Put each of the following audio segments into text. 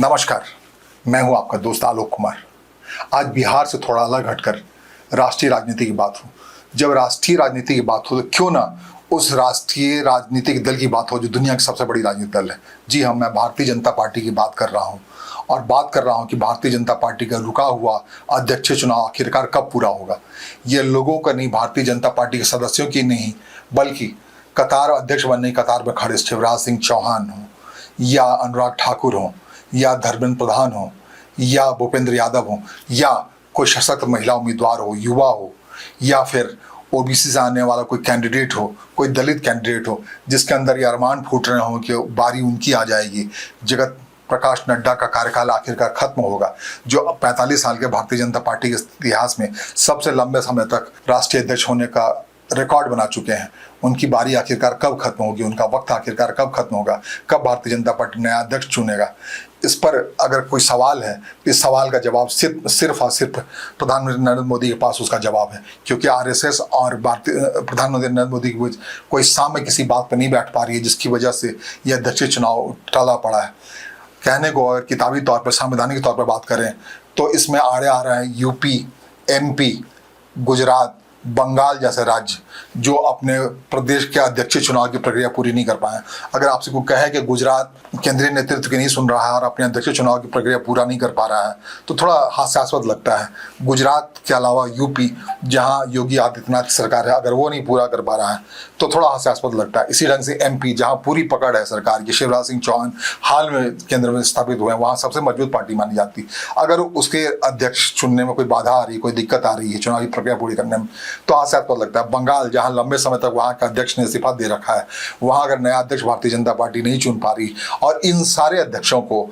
नमस्कार, मैं हूं आपका दोस्त आलोक कुमार। आज बिहार से थोड़ा अलग हटकर राष्ट्रीय राजनीति की बात हो। जब राष्ट्रीय राजनीति की बात हो तो क्यों ना उस राष्ट्रीय राजनीतिक दल की बात हो जो दुनिया की सबसे बड़ी राजनीतिक दल है। जी हाँ, मैं भारतीय जनता पार्टी की बात कर रहा हूँ और बात कर रहा हूँ कि भारतीय जनता पार्टी का रुका हुआ अध्यक्षीय चुनाव आखिरकार कब पूरा होगा। ये लोगों का नहीं, भारतीय जनता पार्टी के सदस्यों की नहीं, बल्कि कतार अध्यक्ष बनने की कतार में खड़े शिवराज सिंह चौहान हो या अनुराग ठाकुर हो या धर्मेंद्र प्रधान हो या भूपेंद्र यादव हो या कोई सशक्त महिला उम्मीदवार हो, युवा हो, या फिर ओबीसी से आने वाला कोई कैंडिडेट हो, कोई दलित कैंडिडेट हो जिसके अंदर ये अरमान फूट रहे हो कि बारी उनकी आ जाएगी, जगत प्रकाश नड्डा का कार्यकाल आखिरकार खत्म होगा, जो अब 45 साल के भारतीय जनता पार्टी के इतिहास में सबसे लंबे समय तक राष्ट्रीय अध्यक्ष होने का रिकॉर्ड बना चुके हैं। उनकी बारी आखिरकार कब खत्म होगी, उनका वक्त आखिरकार कब खत्म होगा, कब भारतीय जनता पार्टी नया अध्यक्ष चुनेगा, इस पर अगर कोई सवाल है, इस सवाल का जवाब सिर्फ और सिर्फ प्रधानमंत्री नरेंद्र मोदी के पास उसका जवाब है। क्योंकि आरएसएस और भारतीय प्रधानमंत्री नरेंद्र मोदी की कोई सामने किसी बात पर नहीं बैठ पा रही है, जिसकी वजह से यह अध्यक्षीय चुनाव टला पड़ा है। कहने को अगर किताबी तौर पर, संवैधानिक तौर पर बात करें तो इसमें आड़े आ रहे हैं यूपी, एमपी, गुजरात, बंगाल जैसे राज्य जो अपने प्रदेश के अध्यक्षीय चुनाव की प्रक्रिया पूरी नहीं कर पाए। अगर आपसे कोई कहे कि गुजरात केंद्रीय नेतृत्व की नहीं सुन रहा है और अपने अध्यक्षीय चुनाव की प्रक्रिया पूरा नहीं कर पा रहा है तो थोड़ा हास्यास्पद लगता है। गुजरात के अलावा यूपी, जहां योगी आदित्यनाथ की सरकार है, अगर वो नहीं पूरा कर पा रहा है तो थोड़ा हास्यास्पद लगता है। इसी ढंग से एमपी, जहां पूरी पकड़ है सरकार की, शिवराज सिंह चौहान हाल में केंद्र में स्थापित हुए हैं, वहां सबसे मजबूत पार्टी मानी जाती। अगर उसके अध्यक्ष चुनने में कोई बाधा आ रही है, कोई दिक्कत आ रही है चुनावी प्रक्रिया पूरी करने में, तो हास्यास्पद लगता है। बंगाल, जहां लंबे समय तक वहां का अध्यक्ष ने इस्तीफा दे रखा है, वहां अगर नया अध्यक्ष भारतीय जनता पार्टी नहीं चुन पा रही, और इन सारे अध्यक्षों को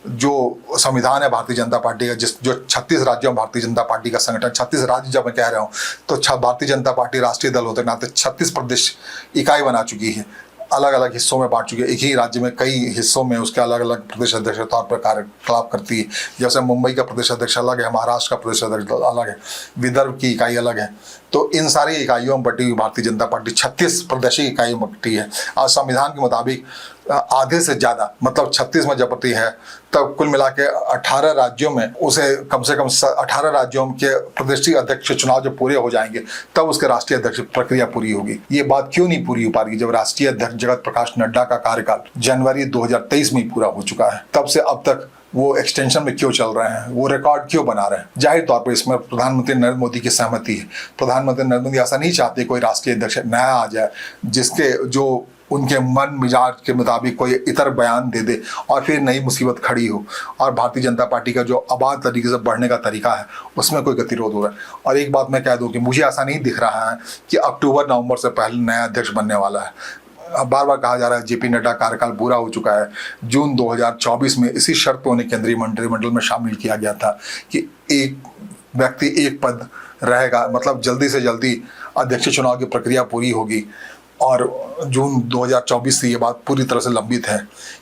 जो संविधान है भारतीय जनता पार्टी का, जो 36 राज्यों में भारतीय जनता पार्टी का संगठन, 36 राज्य जब मैं कह रहा हूँ तो भारतीय जनता पार्टी राष्ट्रीय दल होते नाते 36 प्रदेश इकाई बना चुकी है, अलग अलग हिस्सों में बांट चुकी है। एक ही राज्य में कई हिस्सों में उसके अलग अलग प्रदेश अध्यक्ष के तौर पर कार्यकलाप करती है। जैसे मुंबई का प्रदेश अध्यक्ष अलग है, महाराष्ट्र का प्रदेश अध्यक्ष अलग है, विदर्भ की इकाई अलग है। तो इन सारी इकाइयों में बटी हुई भारतीय जनता पार्टी 36 प्रदेशीय इकाइयों में बटी है और संविधान के मुताबिक आधे से ज़्यादा, मतलब 36 में जब बटी है तब कुल मिला के 18 राज्यों में उसे कम से कम 18 राज्यों के प्रदेशीय अध्यक्ष चुनाव जब पूरे हो जाएंगे तब उसके राष्ट्रीय अध्यक्ष प्रक्रिया पूरी होगी। ये बात क्यों नहीं पूरी हो पा रही? जब राष्ट्रीय अध्यक्ष जगत प्रकाश नड्डा का कार्यकाल जनवरी 2023 में ही पूरा हो चुका है, तब से अब तक वो एक्सटेंशन में क्यों चल रहे हैं, वो रिकॉर्ड क्यों बना रहे हैं? जाहिर तौर पर इसमें प्रधानमंत्री नरेंद्र मोदी की सहमति है। प्रधानमंत्री नरेंद्र मोदी ऐसा नहीं चाहते कोई राष्ट्रीय अध्यक्ष नया आ जाए जिसके जो उनके मन मिजाज के मुताबिक कोई इतर बयान दे दे और फिर नई मुसीबत खड़ी हो और भारतीय जनता पार्टी का जो आबाद तरीके से बढ़ने का तरीका है उसमें कोई गतिरोध हो रहा है। और एक बात मैं कह दूं कि मुझे ऐसा नहीं दिख रहा है कि अक्टूबर-नवंबर से पहले नया अध्यक्ष बनने वाला है। अब बार बार कहा जा रहा है जेपी नड्डा कार्यकाल पूरा हो चुका है। जून 2024 में इसी शर्त पर उन्हें केंद्रीय मंत्रिमंडल में शामिल किया गया था कि एक व्यक्ति एक पद रहेगा, मतलब जल्दी से जल्दी अध्यक्ष चुनाव की प्रक्रिया पूरी होगी। और जून 2024 से ये बात पूरी तरह से लंबित है,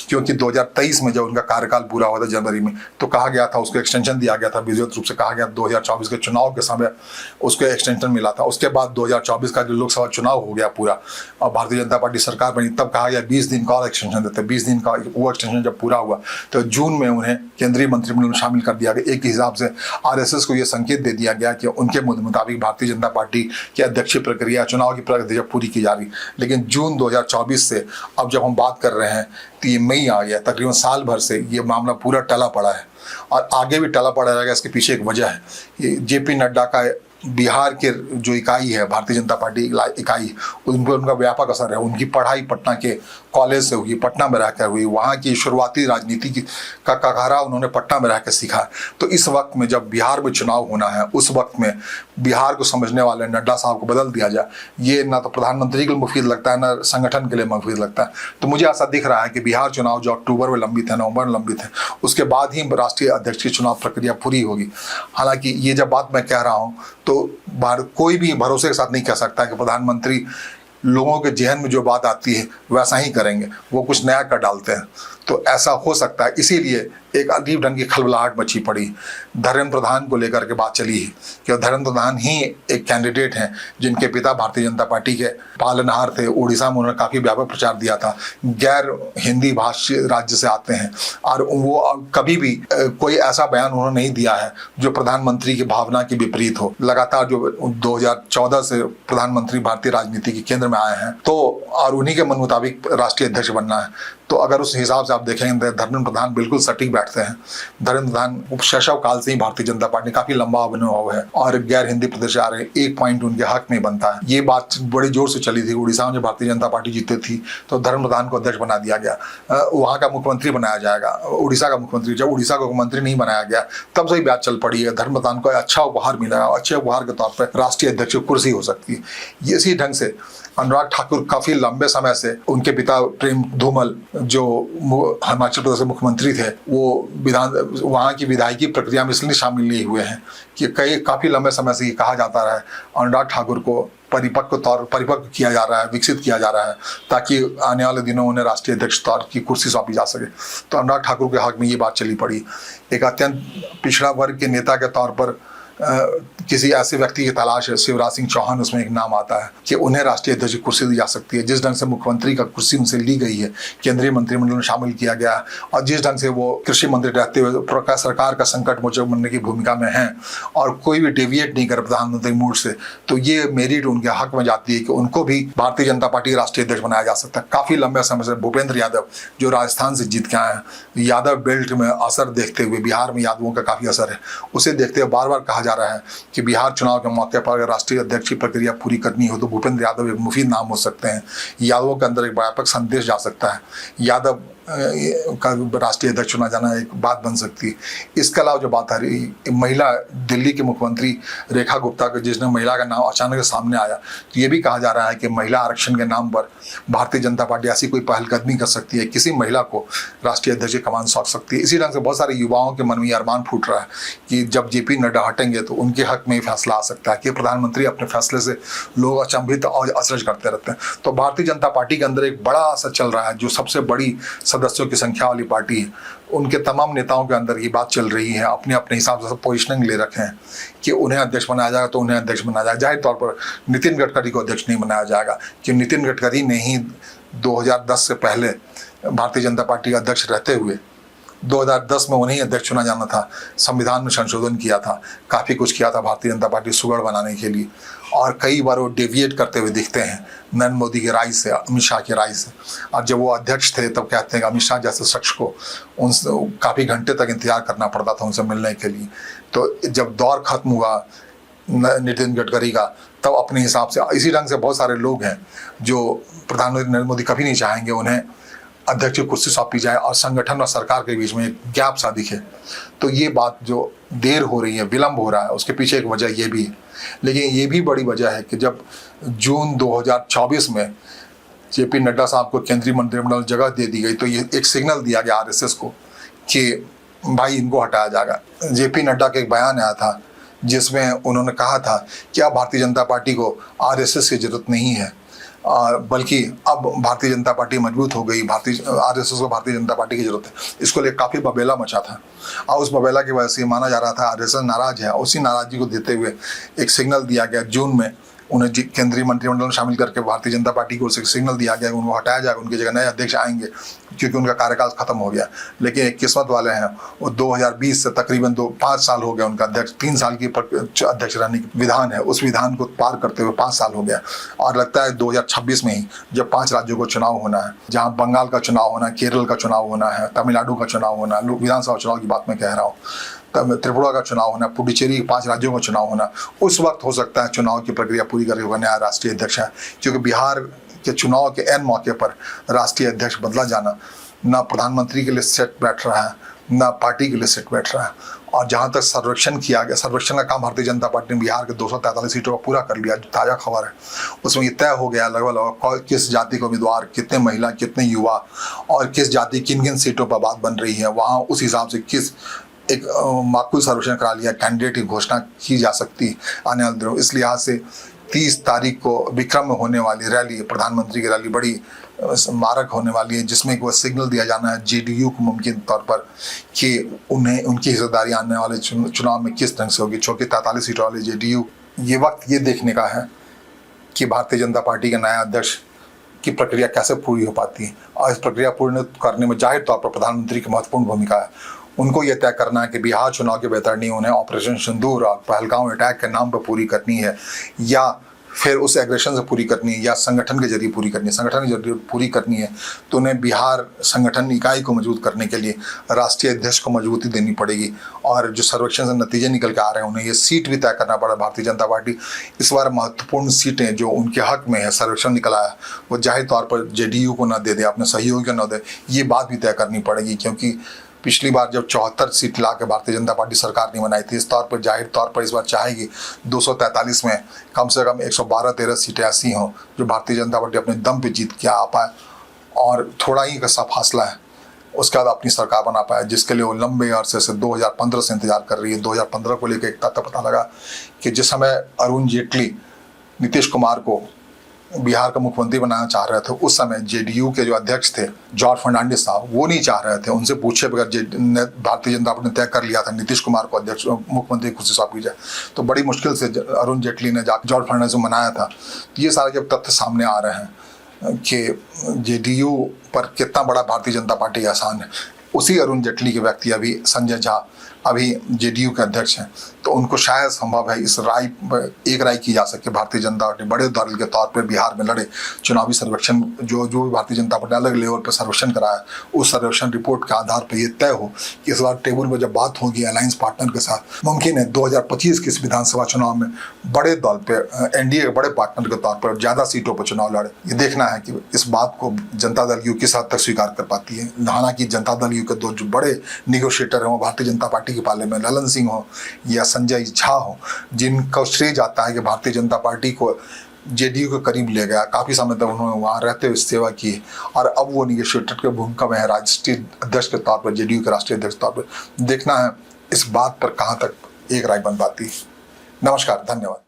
क्योंकि 2023 में जब उनका कार्यकाल पूरा हुआ था जनवरी में, तो कहा गया था, उसको एक्सटेंशन दिया गया था, विधिवत रूप से कहा गया 2024 के चुनाव के समय उसको एक्सटेंशन मिला था। उसके बाद 2024 का जो लोकसभा चुनाव हो गया पूरा और भारतीय जनता पार्टी सरकार बनी, तब कहा गया 20 दिन का और एक्सटेंशन देते। 20 दिन का वो एक्सटेंशन जब पूरा हुआ तो जून में उन्हें केंद्रीय मंत्रिमंडल में शामिल कर दिया गया। एक हिसाब से आरएसएस को ये संकेत दे दिया गया कि उनके मुताबिक भारतीय जनता पार्टी की अध्यक्षीय प्रक्रिया, चुनाव की प्रक्रिया पूरी की जा रही। लेकिन जून 2024 से अब जब हम बात कर रहे हैं तो ये मई आ गया, तकरीबन साल भर से ये मामला पूरा टला पड़ा है और आगे भी टला पड़ा रहेगा। इसके पीछे एक वजह है, ये जेपी नड्डा का बिहार के जो इकाई है, भारतीय जनता पार्टी इकाई, उन पर उनका व्यापक असर है। उनकी पढ़ाई पटना के कॉलेज से हुई, पटना में रहकर हुई, वहाँ की शुरुआती राजनीति का ककारा उन्होंने पटना में रहकर सीखा। तो इस वक्त में जब बिहार में चुनाव होना है, उस वक्त में बिहार को समझने वाले नड्डा साहब को बदल दिया जाए, ये ना तो प्रधानमंत्री के लिए मुफीद लगता है, ना संगठन के लिए मुफीद लगता है। तो मुझे ऐसा दिख रहा है कि बिहार चुनाव जो अक्टूबर में लंबित है, नवंबर में लंबित है, उसके बाद ही राष्ट्रीय अध्यक्ष की चुनाव प्रक्रिया पूरी होगी। हालांकि ये जब बात मैं कह रहा हूँ तो कोई भी भरोसे के साथ नहीं कह सकता कि प्रधानमंत्री लोगों के जहन में जो बात आती है वैसा ही करेंगे, वो कुछ नया कर डालते हैं। तो ऐसा हो सकता है, इसीलिए एक अजीब ढंग की खलबलाहट मची पड़ी। धर्मेंद्र प्रधान को लेकर के बात चली है कि धर्मेंद्र प्रधान ही एक कैंडिडेट हैं जिनके पिता भारतीय जनता पार्टी के पालनहार थे। उड़ीसा में उन्होंने काफ़ी व्यापक प्रचार दिया था, गैर हिंदी भाषी राज्य से आते हैं, और वो कभी भी कोई ऐसा बयान उन्होंने नहीं दिया है जो प्रधानमंत्री की भावना के विपरीत हो। लगातार जो 2014 से प्रधानमंत्री भारतीय राजनीति के केंद्र में आए हैं, तो और उन्हीं के मन मुताबिक राष्ट्रीय अध्यक्ष बनना है, तो अगर उस हिसाब से आप देखेंगे धर्मेंद्र प्रधान बिल्कुल सटीक बैठते हैं। धर्मेंद्र प्रधान शैशव काल से ही भारतीय जनता पार्टी काफी लंबा अनुभव है और गैर हिंदी प्रदेश आ रहे, एक पॉइंट उनके हक में बनता है। ये बात बड़ी जोर से चली थी। उड़ीसा में जब भारतीय जनता पार्टी जीती थी तो धर्मेंद्र प्रधान को अध्यक्ष बना दिया गया, वहां का मुख्यमंत्री बनाया जाएगा, उड़ीसा का मुख्यमंत्री। जब उड़ीसा का मुख्यमंत्री नहीं बनाया गया तब से ही बात चल पड़ी है धर्मेंद्र प्रधान को अच्छा उपहार मिला, अच्छे उपहार के तौर पर राष्ट्रीय अध्यक्ष की कुर्सी हो सकती है। इसी ढंग से अनुराग ठाकुर काफी लंबे समय से, उनके पिता प्रेम धूमल जो हिमाचल प्रदेश के मुख्यमंत्री थे, वो वहाँ की विधायकी प्रक्रिया में इसलिए शामिल नहीं हुए हैं कि काफी लंबे समय से ये कहा जाता रहा है अनुराग ठाकुर को परिपक्व किया जा रहा है, विकसित किया जा रहा है, ताकि आने वाले दिनों उन्हें राष्ट्रीय अध्यक्ष तौर की कुर्सी सौंपी जा सके। तो अनुराग ठाकुर के हक में ये बात चली पड़ी। एक अत्यंत पिछड़ा वर्ग के नेता के तौर पर किसी ऐसे व्यक्ति की तलाश है, शिवराज सिंह चौहान उसमें एक नाम आता है कि उन्हें राष्ट्रीय अध्यक्ष की कुर्सी दी जा सकती है। जिस ढंग से मुख्यमंत्री का कुर्सी उनसे ली गई है, केंद्रीय मंत्रिमंडल में शामिल किया गया, और जिस ढंग से वो कृषि मंत्री रहते हुए सरकार का संकट मोचक बनने की भूमिका में हैं और कोई भी डेविएट नहीं कर प्रधानमंत्री मूड से, तो ये मेरिट उनके हक में जाती है कि उनको भी भारतीय जनता पार्टी राष्ट्रीय अध्यक्ष बनाया जा सकता है। काफी लंबे समय से भूपेंद्र यादव जो राजस्थान से जीत के आए हैं, यादव बेल्ट में असर देखते हुए, बिहार में यादवों का काफी असर है, उसे देखते हुए बार बार कहा जा रहा है कि बिहार चुनाव के मौके पर अगर राष्ट्रीय अध्यक्ष की प्रक्रिया पूरी करनी हो तो भूपेंद्र यादव एक मुफीद नाम हो सकते हैं। यादवों के अंदर एक व्यापक संदेश जा सकता है, यादव का राष्ट्रीय अध्यक्ष चुना जाना एक बात बन सकती है। इसके अलावा जो बात आ रही महिला, दिल्ली के मुख्यमंत्री रेखा गुप्ता के, जिसने महिला का नाम अचानक सामने आया, तो ये भी कहा जा रहा है कि महिला आरक्षण के नाम पर भारतीय जनता पार्टी ऐसी कोई पहलकदमी कर सकती है, किसी महिला को राष्ट्रीय अध्यक्ष की कमान सौंप सकती है। इसी ढंग से बहुत सारे युवाओं के मन में अरमान फूट रहा है कि जब जेपी नड्डा हटेंगे तो उनके हक में फैसला आ सकता है कि प्रधानमंत्री अपने फैसले से लोग अचंभित और अचरज करते रहते हैं। तो भारतीय जनता पार्टी के अंदर एक बड़ा असर चल रहा है, जो सबसे बड़ी सदस्यों की संख्या वाली पार्टी है, उनके तमाम नेताओं के अंदर ये बात चल रही है, अपने अपने हिसाब से पोजिशनिंग ले रखे हैं कि उन्हें अध्यक्ष बनाया जाएगा तो उन्हें अध्यक्ष बनाया जाएगा। जाहिर तौर पर नितिन गडकरी को अध्यक्ष नहीं बनाया जाएगा कि नितिन गडकरी ने ही 2010 से पहले भारतीय जनता पार्टी का अध्यक्ष रहते हुए 2010 में उन्हें अध्यक्ष चुना जाना था, संविधान में संशोधन किया था, काफ़ी कुछ किया था भारतीय जनता पार्टी सुगढ़ बनाने के लिए, और कई बार वो डेविएट करते हुए दिखते हैं नरेंद्र मोदी की राय से, अमित शाह की राय से। और जब वो अध्यक्ष थे तब कहते हैं कि अमित शाह जैसे शख्स को उनसे काफ़ी घंटे तक इंतजार करना पड़ता था उनसे मिलने के लिए। तो जब दौर खत्म हुआ नितिन गडकरी का, तब अपने हिसाब से इसी ढंग से बहुत सारे लोग हैं जो प्रधानमंत्री नरेंद्र मोदी कभी नहीं चाहेंगे उन्हें अध्यक्ष की कुर्सी सौंपी जाए और संगठन और सरकार के बीच में एक गैप सा दिखे। तो ये बात जो देर हो रही है, विलंब हो रहा है, उसके पीछे एक वजह ये भी है। लेकिन ये भी बड़ी वजह है कि जब जून 2024 में जेपी नड्डा साहब को केंद्रीय मंत्रिमंडल जगह दे दी गई, तो ये एक सिग्नल दिया गया आरएसएस को कि भाई इनको हटाया जाएगा। जेपी नड्डा का एक बयान आया था जिसमें उन्होंने कहा था कि अब भारतीय जनता पार्टी को आरएसएस की जरूरत नहीं है, बल्कि अब भारतीय जनता पार्टी मजबूत हो गई, आरएसएस को भारतीय जनता पार्टी की जरूरत है। इसको लेकर काफ़ी बबेला मचा था और उस बबेला की वजह से माना जा रहा था आरएसएस नाराज है। उसी नाराजगी को देते हुए एक सिग्नल दिया गया जून में, उन्हें केंद्रीय मंत्रिमंडल में शामिल करके भारतीय जनता पार्टी को सिग्नल दिया गया, उनको हटाया जाएगा, उनकी जगह नए अध्यक्ष आएंगे क्योंकि उनका कार्यकाल खत्म हो गया। लेकिन एक किस्मत वाले हैं, वो 2020 से तकरीबन 5 साल हो गया उनका अध्यक्ष, 3 साल की अध्यक्ष रहने की विधान है, उस विधान को पार करते हुए 5 साल हो गया। और लगता है 2026 में ही जब 5 राज्यों को चुनाव होना है, जहाँ बंगाल का चुनाव होना है, केरल का चुनाव होना है, तमिलनाडु का चुनाव होना है, विधानसभा चुनाव की बात मैं कह रहा हूँ, त्रिपुरा का चुनाव होना, पुडुचेरी 5 राज्यों का चुनाव होना, उस वक्त हो सकता है चुनाव की प्रक्रिया पूरी करके होगा नया राष्ट्रीय अध्यक्ष है। क्योंकि बिहार के चुनाव के ऐन मौके पर राष्ट्रीय अध्यक्ष बदला जाना ना प्रधानमंत्री के लिए सेट बैठ रहा है, ना पार्टी के लिए सेट बैठ रहा है। और जहाँ तक सर्वेक्षण किया गया, सर्वेक्षण का काम भारतीय जनता पार्टी ने बिहार के 243 सीटों का पूरा कर लिया, जो ताज़ा खबर है उसमें ये तय हो गया लगभग किस जाति के उम्मीदवार, कितने महिला, कितने युवा और किस जाति किन किन सीटों पर बात बन रही है। वहाँ उस हिसाब से किस एक माकूल सर्वेक्षण करा लिया, कैंडिडेट की घोषणा की जा सकती है आने वाले दिनों। इसलिए आज से 30 तारीख को विक्रम में होने वाली रैली, प्रधानमंत्री की रैली बड़ी मारक होने वाली है, जिसमें एक वो सिग्नल दिया जाना है जेडीयू को मुमकिन तौर पर कि उन्हें उनकी हिस्सेदारी आने वाले चुनाव में किस ढंग से होगी। चूँकि 43 सीटों वाली जेडीयू, ये वक्त ये देखने का है कि भारतीय जनता पार्टी का नया अध्यक्ष की प्रक्रिया कैसे पूरी हो पाती है, और इस प्रक्रिया पूर्ण करने में जाहिर तौर पर प्रधानमंत्री की महत्वपूर्ण भूमिका है। उनको यह तय करना है कि बिहार चुनाव की बेहतरनी उन्हें ऑपरेशन सिंदूर और पहलगांव अटैक के नाम पर पूरी करनी है, या फिर उस एग्रेशन से पूरी करनी है, या संगठन के जरिए पूरी करनी है। संगठन के जरिए पूरी करनी है तो उन्हें बिहार संगठन इकाई को मजबूत करने के लिए राष्ट्रीय अध्यक्ष को मजबूती देनी पड़ेगी। और जो सर्वेक्षण से नतीजे निकल के आ रहे हैं, उन्हें ये सीट भी तय करना पड़ा। भारतीय जनता पार्टी इस बार महत्वपूर्ण सीटें जो उनके हक में है, सर्वेक्षण निकल आया, वो जाहिर तौर पर जेडीयू को न दे दे, अपने सहयोगी को न दे, ये बात भी तय करनी पड़ेगी। क्योंकि पिछली बार जब 74 सीट ला के भारतीय जनता पार्टी सरकार नहीं बनाई थी, इस तौर पर जाहिर तौर पर इस बार चाहेगी 243 में कम से कम 112-13 सीटें ऐसी हों जो भारतीय जनता पार्टी अपने दम पे जीत के आ पाए, और थोड़ा ही का फासला है उसके बाद अपनी सरकार बना पाए, जिसके लिए वो लंबे अरसे से 2015 से इंतजार कर रही है। 2015 को लेकर एक तथ्य पता लगा कि जिस समय अरुण जेटली नीतीश कुमार को बिहार का मुख्यमंत्री बनाना चाह रहे थे, उस समय जेडीयू के जो अध्यक्ष थे जॉर्ज फर्नांडिस साहब, वो नहीं चाह रहे थे। उनसे पूछे बगैर भारतीय जनता पार्टी ने तय कर लिया था नीतीश कुमार को अध्यक्ष मुख्यमंत्री खुद से सौंप की जाए। तो बड़ी मुश्किल से अरुण जेटली ने जाकर जॉर्ज फर्नांडिस को मनाया था। तो ये सारे जब तथ्य सामने आ रहे हैं कि जेडीयू पर कितना बड़ा भारतीय जनता पार्टी का एहसान है, उसी अरुण जेटली के व्यक्ति अभी संजय झा अभी जेडीयू के अध्यक्ष हैं, तो उनको शायद संभव है इस राय की जा सके भारतीय जनता पार्टी बड़े दल के तौर पर बिहार में लड़े। चुनावी सर्वेक्षण जो भी भारतीय जनता पार्टी अलग लेवल पर सर्वेक्षण कराया, उस सर्वेक्षण रिपोर्ट के आधार पर यह तय हो कि इस बार टेबल पर जब बात होगी अलायंस पार्टनर के साथ, मुमकिन है 2025 के इस विधानसभा चुनाव में बड़े दल पे एनडीए के बड़े पार्टनर के तौर पर ज़्यादा सीटों पर चुनाव लड़े। ये देखना है कि इस बात को जनता दल यू किस हद तक स्वीकार कर पाती है। हालांकि जनता दल यू के दो जो बड़े निगोशिएटर हैं वो भारतीय जनता पार्टी के पाले में ललन सिंह हो या संजय झा हो, जिनका श्रेय जाता है कि भारतीय जनता पार्टी को जेडीयू के करीब ले गया। काफ़ी समय तक उन्होंने वहाँ रहते हुए सेवा की, और अब वो निगोशिएटर की भूमिका में है राष्ट्रीय अध्यक्ष के तौर पर, जेडीयू के राष्ट्रीय अध्यक्ष के तौर पर। देखना है इस बात पर कहाँ तक एक राय बन पाती है। नमस्कार, धन्यवाद।